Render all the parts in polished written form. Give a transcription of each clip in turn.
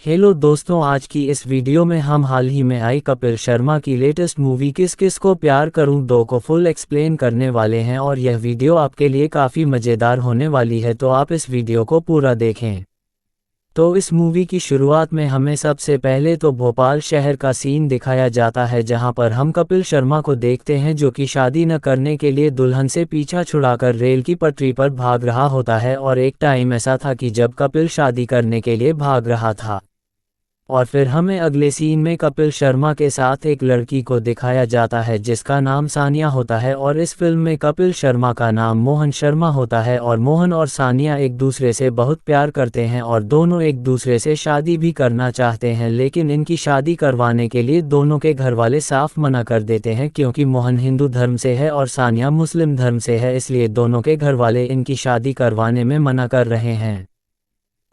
Hello दोस्तों, आज की इस वीडियो में हम हाल ही में आई कपिल शर्मा की लेटेस्ट मूवी किस किस को प्यार करूं 2 को फुल एक्सप्लेन करने वाले हैं और यह वीडियो आपके लिए काफ़ी मज़ेदार होने वाली है, तो आप इस वीडियो को पूरा देखें। तो इस मूवी की शुरुआत में हमें सबसे पहले तो भोपाल शहर का सीन दिखाया जाता है, जहां पर हम कपिल शर्मा को देखते हैं जो कि शादी न करने के लिए दुल्हन से पीछा छुड़ाकर रेल की पटरी पर भाग रहा होता है। और एक टाइम ऐसा था कि जब कपिल शादी करने के लिए भाग रहा था। और फिर हमें अगले सीन में कपिल शर्मा के साथ एक लड़की को दिखाया जाता है जिसका नाम सानिया होता है। और इस फिल्म में कपिल शर्मा का नाम मोहन शर्मा होता है और मोहन और सानिया एक दूसरे से बहुत प्यार करते हैं और दोनों एक दूसरे से शादी भी करना चाहते हैं, लेकिन इनकी शादी करवाने के लिए दोनों के घर वाले साफ मना कर देते हैं, क्योंकि मोहन हिंदू धर्म से है और सानिया मुस्लिम धर्म से है, इसलिए दोनों के घर वाले इनकी शादी करवाने में मना कर रहे हैं।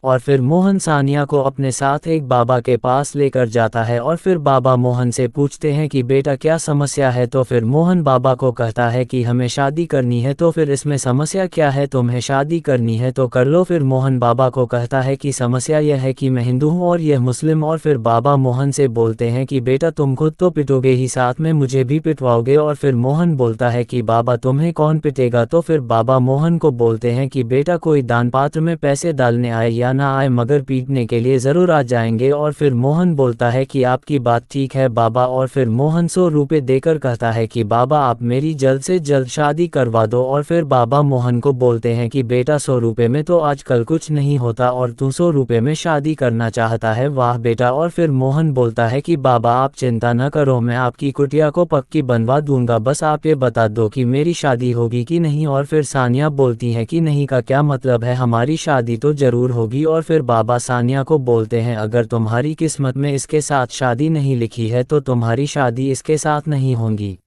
और फिर मोहन सानिया को अपने साथ एक बाबा के पास लेकर जाता है और फिर बाबा मोहन से पूछते हैं कि बेटा क्या समस्या है। तो फिर मोहन बाबा को कहता है कि हमें शादी करनी है। तो फिर इसमें समस्या क्या है, तुम्हें शादी करनी है तो कर लो। फिर मोहन बाबा को कहता है कि समस्या यह है कि मैं हिंदू हूँ और यह मुस्लिम। और फिर बाबा मोहन से बोलते हैं कि बेटा तुम खुद तो पिटोगे ही, साथ में मुझे भी पिटवाओगे। और फिर मोहन बोलता है कि बाबा तुम्हें कौन पिटेगा। तो फिर बाबा मोहन को बोलते हैं कि बेटा कोई दान पात्र में पैसे डालने आए या ना आए, मगर पीटने के लिए ज़रूर आ जाएंगे। और फिर मोहन बोलता है कि आपकी बात ठीक है बाबा। और फिर मोहन 100 रुपये देकर कहता है कि बाबा आप मेरी जल्द से जल्द शादी करवा दो। और फिर बाबा मोहन को बोलते हैं कि बेटा 100 रुपये में तो आजकल कुछ नहीं होता और तू 100 रुपये में शादी करना चाहता है, वाह बेटा। और फिर मोहन बोलता है कि बाबा आप चिंता न करो, मैं आपकी कुटिया को पक्की बनवा दूंगा, बस आप ये बता दो कि मेरी शादी होगी कि नहीं। और फिर सानिया बोलती है कि नहीं का क्या मतलब है, हमारी शादी तो ज़रूर होगी। और फिर बाबा सानिया को बोलते हैं अगर तुम्हारी किस्मत में इसके साथ शादी नहीं लिखी है तो तुम्हारी शादी इसके साथ नहीं होगी।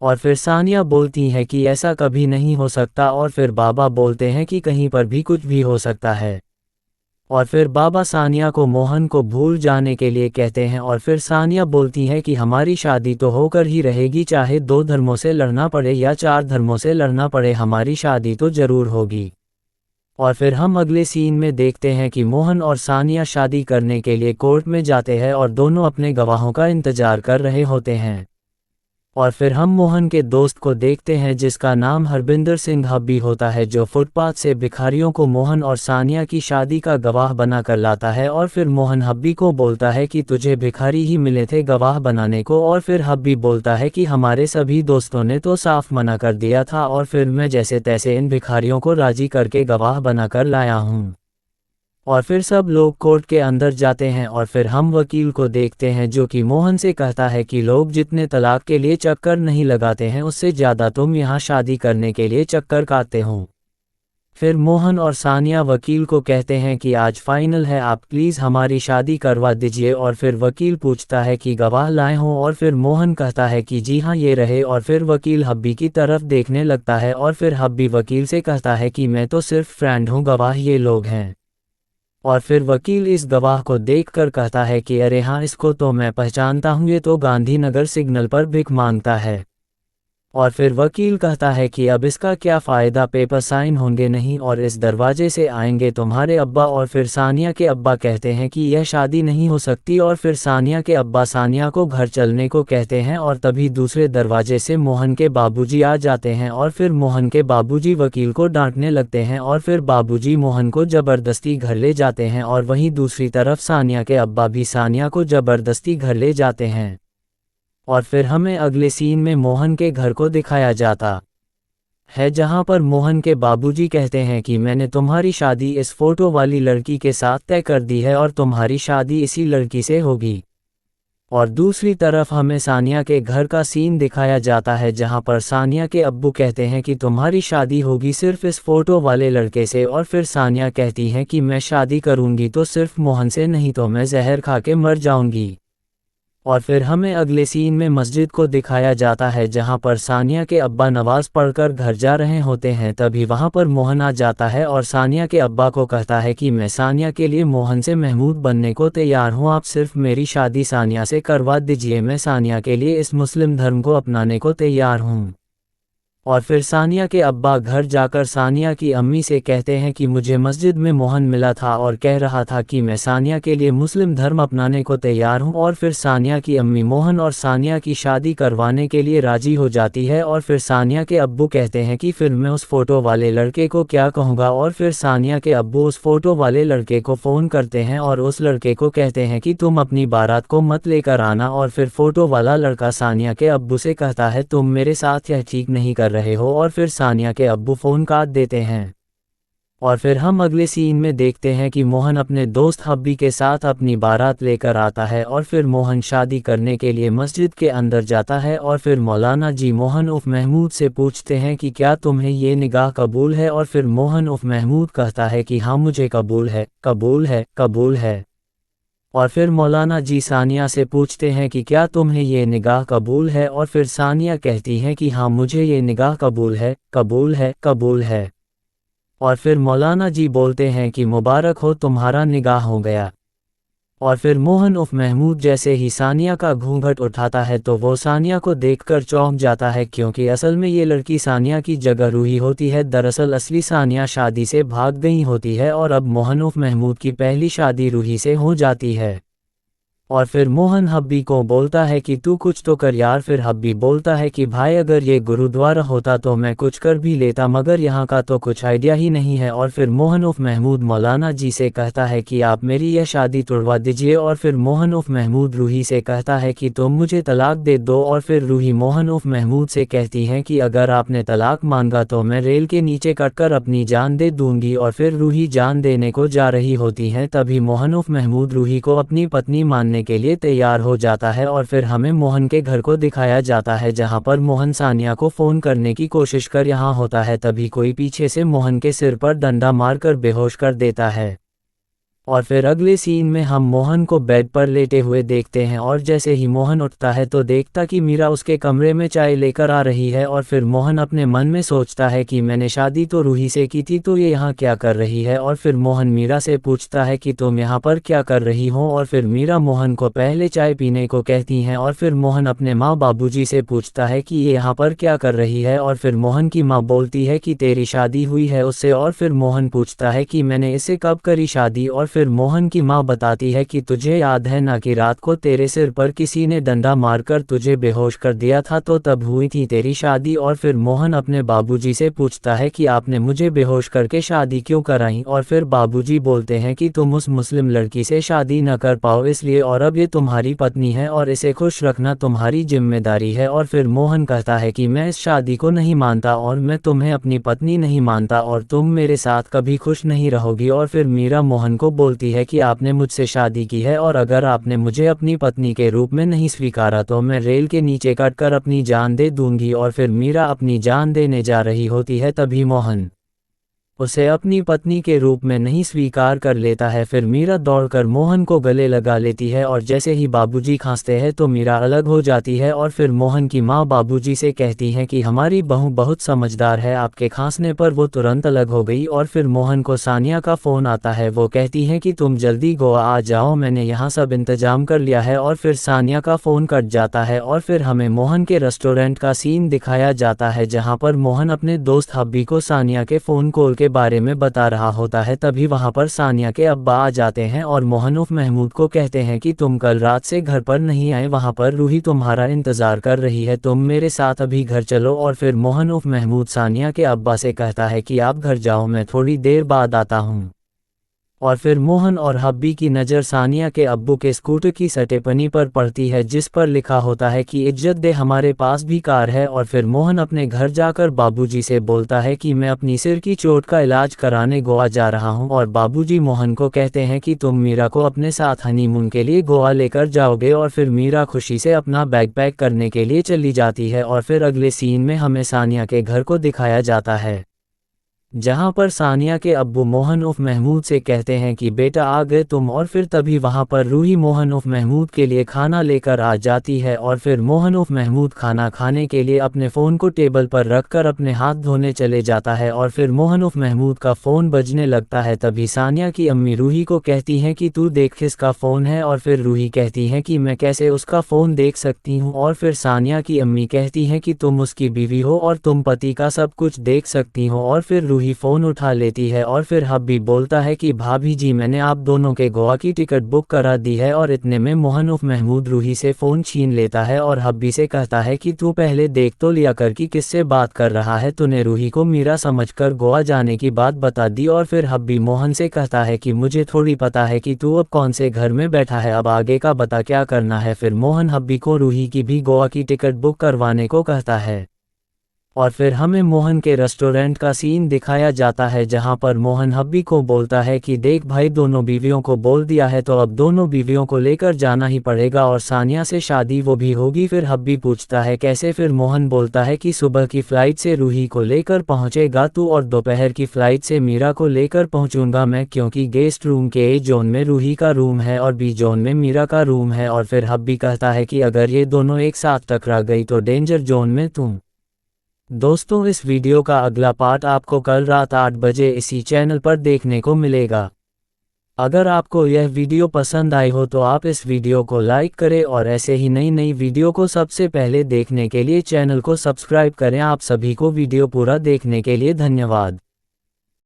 और फिर सानिया बोलती है कि ऐसा कभी नहीं हो सकता। और फिर बाबा बोलते हैं कि कहीं पर भी कुछ भी हो सकता है। और फिर बाबा सानिया को मोहन को भूल जाने के लिए कहते हैं। और फिर सानिया बोलती है कि हमारी शादी तो होकर ही रहेगी, चाहे 2 धर्मों से लड़ना पड़े या 4 धर्मों से लड़ना पड़े, हमारी शादी तो ज़रूर होगी। और फिर हम अगले सीन में देखते हैं कि मोहन और सानिया शादी करने के लिए कोर्ट में जाते हैं और दोनों अपने गवाहों का इंतजार कर रहे होते हैं। और फिर हम मोहन के दोस्त को देखते हैं जिसका नाम हरबिंदर सिंह हब्बी होता है, जो फुटपाथ से भिखारियों को मोहन और सानिया की शादी का गवाह बनाकर लाता है। और फिर मोहन हब्बी को बोलता है कि तुझे भिखारी ही मिले थे गवाह बनाने को। और फिर हब्बी बोलता है कि हमारे सभी दोस्तों ने तो साफ मना कर दिया था और फिर मैं जैसे तैसे इन भिखारियों को राजी करके गवाह बनाकर लाया हूँ। और फिर सब लोग कोर्ट के अंदर जाते हैं और फिर हम वकील को देखते हैं जो कि मोहन से कहता है कि लोग जितने तलाक के लिए चक्कर नहीं लगाते हैं उससे ज़्यादा तुम यहाँ शादी करने के लिए चक्कर काटते हो। फिर मोहन और सानिया वकील को कहते हैं कि आज फाइनल है, आप प्लीज़ हमारी शादी करवा दीजिए। और फिर वकील पूछता है कि गवाह लाए हों और फिर मोहन कहता है कि जी हाँ ये रहे। और फिर वकील हब्बी की तरफ देखने लगता है और फिर हब्बी वकील से कहता है कि मैं तो सिर्फ फ्रेंड हूँ, गवाह ये लोग हैं। और फिर वकील इस गवाह को देखकर कहता है कि अरे हाँ इसको तो मैं पहचानता हूँ, ये तो गांधीनगर सिग्नल पर भिख मांगता है। और फिर वकील कहता है कि अब इसका क्या फ़ायदा, पेपर साइन होंगे नहीं और इस दरवाजे से आएंगे तुम्हारे अब्बा। और फिर सानिया के अब्बा कहते हैं कि यह शादी नहीं हो सकती। और फिर सानिया के अब्बा सानिया को घर चलने को कहते हैं और तभी दूसरे दरवाजे से मोहन के बाबूजी आ जाते हैं। और फिर मोहन के बाबूजी वकील को डांटने लगते हैं और फिर बाबूजी मोहन को ज़बरदस्ती घर ले जाते हैं। और वहीं दूसरी तरफ सानिया के अब्बा भी सानिया को ज़बरदस्ती घर ले जाते हैं। और फिर हमें अगले सीन में मोहन के घर को दिखाया जाता है, जहां पर मोहन के बाबूजी कहते हैं कि मैंने तुम्हारी शादी इस फोटो वाली लड़की के साथ तय कर दी है और तुम्हारी शादी इसी लड़की से होगी। और दूसरी तरफ हमें सानिया के घर का सीन दिखाया जाता है, जहां पर सानिया के अब्बू कहते हैं कि तुम्हारी शादी होगी सिर्फ इस फोटो वाले लड़के से। और फिर सानिया कहती हैं कि मैं शादी करूंगी तो सिर्फ मोहन से, नहीं तो मैं जहर खा के मर जाऊंगी। और फिर हमें अगले सीन में मस्जिद को दिखाया जाता है, जहां पर सानिया के अब्बा नमाज पढ़कर घर जा रहे होते हैं। तभी वहां पर मोहन आ जाता है और सानिया के अब्बा को कहता है कि मैं सानिया के लिए मोहन से महमूद बनने को तैयार हूं, आप सिर्फ मेरी शादी सानिया से करवा दीजिए, मैं सानिया के लिए इस मुस्लिम धर्म को अपनाने को तैयार हूं। और फिर सानिया के अब्बा घर जाकर सानिया की अम्मी से कहते हैं कि मुझे मस्जिद में मोहन मिला था और कह रहा था कि मैं सानिया के लिए मुस्लिम धर्म अपनाने को तैयार हूं। और फिर सानिया की अम्मी मोहन और सानिया की शादी करवाने के लिए राजी हो जाती है। और फिर सानिया के अब्बू कहते हैं कि फिर मैं उस फोटो वाले लड़के को क्या कहूँगा। और फिर सानिया के अब्बू उस फोटो वाले लड़के को फ़ोन करते हैं और उस लड़के को कहते हैं कि तुम अपनी बारात को मत लेकर आना। और फिर फोटो वाला लड़का सानिया के अब्बू से कहता है तुम मेरे साथ यह ठीक नहीं कर रहे हो। और फिर सानिया के अब्बू फ़ोन काट देते हैं। और फिर हम अगले सीन में देखते हैं कि मोहन अपने दोस्त हब्बी के साथ अपनी बारात लेकर आता है। और फिर मोहन शादी करने के लिए मस्जिद के अंदर जाता है। और फिर मौलाना जी मोहन उफ़ महमूद से पूछते हैं कि क्या तुम्हें ये निगाह कबूल है। और फिर मोहन उफ़ महमूद कहता है कि हाँ मुझे कबूल है, कबूल है, कबूल है। और फिर मौलाना जी सानिया से पूछते हैं कि क्या तुम्हें ये निगाह कबूल है। और फिर सानिया कहती हैं कि हाँ मुझे ये निगाह कबूल है, कबूल है, कबूल है। और फिर मौलाना जी बोलते हैं कि मुबारक हो तुम्हारा निगाह हो गया। और फिर मोहन उफ़ महमूद जैसे ही सानिया का घूंघट उठाता है तो वो सानिया को देखकर चौंक जाता है, क्योंकि असल में ये लड़की सानिया की जगह रूही होती है। दरअसल असली सानिया शादी से भाग गई होती है और अब मोहन उफ़ महमूद की पहली शादी रूही से हो जाती है। और फिर मोहन हब्बी को बोलता है कि तू कुछ तो कर यार। फिर हब्बी बोलता है कि भाई अगर ये गुरुद्वारा होता तो मैं कुछ कर भी लेता, मगर यहाँ का तो कुछ आइडिया ही नहीं है। और फिर मोहन उफ़ महमूद मौलाना जी से कहता है कि आप मेरी यह शादी तुड़वा दीजिए। और फिर मोहन उफ़ महमूद रूही से कहता है कि तुम मुझे तलाक दे दो। और फिर रूही मोहन उफ़ महमूद से कहती हैं कि अगर आपने तलाक मांगा तो मैं रेल के नीचे कटकर अपनी जान दे दूंगी। और फिर रूही जान देने को जा रही होती हैं, तभी मोहन उफ़ महमूद रूही को अपनी पत्नी मानने के लिए तैयार हो जाता है। और फिर हमें मोहन के घर को दिखाया जाता है, जहां पर मोहन सानिया को फ़ोन करने की कोशिश कर यहाँ होता है, तभी कोई पीछे से मोहन के सिर पर डंडा मारकर बेहोश कर देता है। और फिर अगले सीन में हम मोहन को बेड पर लेटे हुए देखते हैं। और जैसे ही मोहन उठता है तो देखता कि मीरा उसके कमरे में चाय लेकर आ रही है। और फिर मोहन अपने मन में सोचता है कि मैंने शादी तो रूही से की थी, तो ये यहाँ क्या कर रही है। और फिर मोहन मीरा से पूछता है कि तुम यहाँ पर क्या कर रही हो। और फिर मीरा मोहन को पहले चाय पीने को कहती हैं। और फिर मोहन अपने माँ बाबूजी से पूछता है कि ये यहाँ पर क्या कर रही है। और फिर मोहन की माँ बोलती है कि तेरी शादी हुई है उससे। और फिर मोहन पूछता है कि मैंने इससे कब करी शादी। और फिर मोहन की मां बताती है कि तुझे याद है ना कि रात को तेरे सिर पर किसी ने डंडा मारकर तुझे बेहोश कर दिया था, तो तब हुई थी तेरी शादी। और फिर मोहन अपने बाबूजी से पूछता है कि आपने मुझे बेहोश करके शादी क्यों कराई। और फिर बाबूजी बोलते हैं कि तुम उस मुस्लिम लड़की से शादी न कर पाओ इसलिए, और अब ये तुम्हारी पत्नी है और इसे खुश रखना तुम्हारी जिम्मेदारी है। और फिर मोहन कहता है कि मैं इस शादी को नहीं मानता और मैं तुम्हें अपनी पत्नी नहीं मानता और तुम मेरे साथ कभी खुश नहीं रहोगी। और फिर मीरा मोहन को बोलती है कि आपने मुझसे शादी की है और अगर आपने मुझे अपनी पत्नी के रूप में नहीं स्वीकारा तो मैं रेल के नीचे कटकर अपनी जान दे दूंगी। और फिर मीरा अपनी जान देने जा रही होती है, तभी मोहन उसे अपनी पत्नी के रूप में नहीं स्वीकार कर लेता है। फिर मीरा दौड़कर मोहन को गले लगा लेती है और जैसे ही बाबूजी खांसते हैं तो मीरा अलग हो जाती है। और फिर मोहन की माँ बाबूजी से कहती हैं कि हमारी बहू बहुत समझदार है, आपके खांसने पर वो तुरंत अलग हो गई। और फिर मोहन को सानिया का फ़ोन आता है, वो कहती हैं कि तुम जल्दी गोवा आ जाओ, मैंने यहाँ सब इंतजाम कर लिया है। और फिर सानिया का फ़ोन कट जाता है और फिर हमें मोहन के रेस्टोरेंट का सीन दिखाया जाता है, जहाँ पर मोहन अपने दोस्त हब्बी को सानिया के फ़ोन कॉल के बारे में बता रहा होता है। तभी वहां पर सानिया के अब्बा आ जाते हैं और मोहन उफ़ महमूद को कहते हैं कि तुम कल रात से घर पर नहीं आए, वहां पर रूही तुम्हारा इंतजार कर रही है, तुम मेरे साथ अभी घर चलो। और फिर मोहन उफ़ महमूद सानिया के अब्बा से कहता है कि आप घर जाओ, मैं थोड़ी देर बाद आता हूँ। और फिर मोहन और हब्बी की नज़र सानिया के अब्बू के स्कूटर की सटेपनी पर पड़ती है, जिस पर लिखा होता है कि इज्जत दे, हमारे पास भी कार है। और फिर मोहन अपने घर जाकर बाबूजी से बोलता है कि मैं अपनी सिर की चोट का इलाज कराने गोवा जा रहा हूं। और बाबूजी मोहन को कहते हैं कि तुम मीरा को अपने साथ हनीमून के लिए गोवा लेकर जाओगे। और फिर मीरा खुशी से अपना बैग पैक करने के लिए चली जाती है। और फिर अगले सीन में हमें सानिया के घर को दिखाया जाता है, जहां पर सानिया के अब्बू मोहन उर्फ महमूद से कहते हैं कि बेटा आ गए तुम, और फिर तभी वहां पर रूही मोहन उर्फ महमूद के लिए खाना लेकर आ जाती है। और फिर मोहन उर्फ महमूद खाना खाने के लिए अपने फ़ोन को टेबल पर रखकर अपने हाथ धोने चले जाता है, और फिर मोहन उर्फ महमूद का फ़ोन बजने लगता है। तभी सानिया की अम्मी रूही को कहती हैं कि तू देख किसका फ़ोन है, और फिर रूही कहती हैं कि मैं कैसे उसका फ़ोन देख सकती हूँ। और फिर सानिया की अम्मी कहती हैं कि तुम उसकी बीवी हो और तुम पति का सब कुछ देख सकती हो। और फिर रूही फ़ोन उठा लेती है, और फिर हब्बी बोलता है कि भाभी जी मैंने आप दोनों के गोवा की टिकट बुक करा दी है। और इतने में मोहन उर्फ महमूद रूही से फ़ोन छीन लेता है और हब्बी से कहता है कि तू पहले देख तो लिया कर कि किससे बात कर रहा है, तूने रूही को मीरा समझकर गोवा जाने की बात बता दी। और फिर हब्बी मोहन से कहता है कि मुझे थोड़ी पता है कि तू अब कौन से घर में बैठा है, अब आगे का बता क्या करना है। फिर मोहन हब्बी को रूही की भी गोवा की टिकट बुक करवाने को कहता है। और फिर हमें मोहन के रेस्टोरेंट का सीन दिखाया जाता है, जहां पर मोहन हब्बी को बोलता है कि देख भाई दोनों बीवियों को बोल दिया है तो अब दोनों बीवियों को लेकर जाना ही पड़ेगा, और सानिया से शादी वो भी होगी। फिर हब्बी पूछता है कैसे, फिर मोहन बोलता है कि सुबह की फ़्लाइट से रूही को लेकर पहुंचेगा तू, और दोपहर की फ़्लाइट से मीरा को लेकर पहुंचूंगा मैं, क्योंकि गेस्ट रूम के ए जोन में रूही का रूम है और बी जोन में मीरा का रूम है। और फिर हब्बी कहता है कि अगर ये दोनों एक साथ टकरा गई तो डेंजर जोन में तुम। दोस्तों इस वीडियो का अगला पार्ट आपको कल रात 8 बजे इसी चैनल पर देखने को मिलेगा। अगर आपको यह वीडियो पसंद आई हो तो आप इस वीडियो को लाइक करें, और ऐसे ही नई नई वीडियो को सबसे पहले देखने के लिए चैनल को सब्सक्राइब करें। आप सभी को वीडियो पूरा देखने के लिए धन्यवाद।